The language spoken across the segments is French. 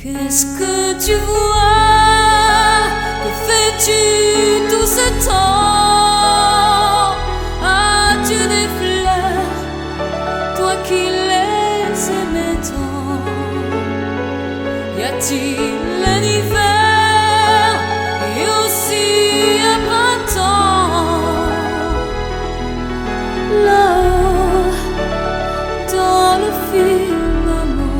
Qu'est-ce que tu vois? Que fais-tu tout ce temps? As-tu des fleurs, toi qui les aimais tant? Y a-t-il un hiver et aussi un printemps? Là-haut, dans le firmament,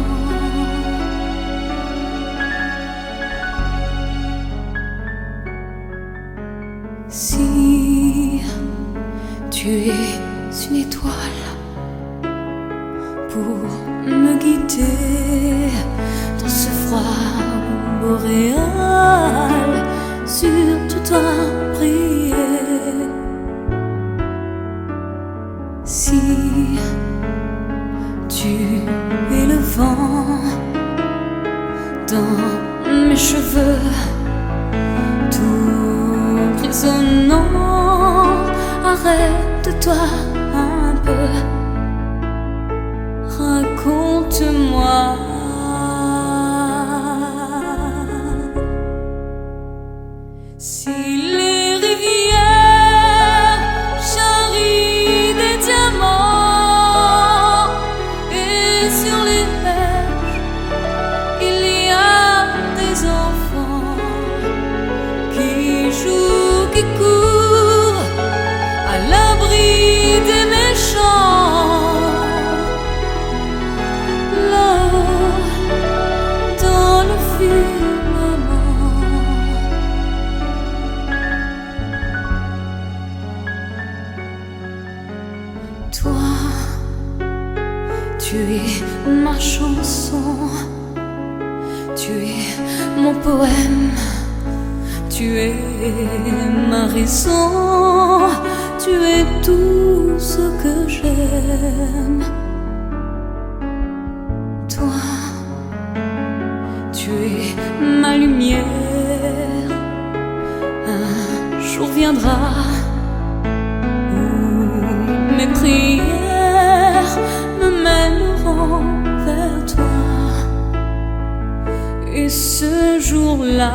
si tu es une étoile pour me guider dans ce froid boréal, sûr tu dois prier. Si tu es le vent dans mes cheveux, tout grisonnant, arrête-toi un peu, raconte-moi. Si les rivières charrient des diamants et sur les berges il y a des enfants qui jouent, qui courent à l'abri des méchants, là-haut dans le firmament. Toi, tu es ma chanson, tu es mon poème, tu es ma raison, tu es tout ce que j'aime. Toi, tu es ma lumière, un jour viendra où mes prières me mèneront vers toi, et ce jour-là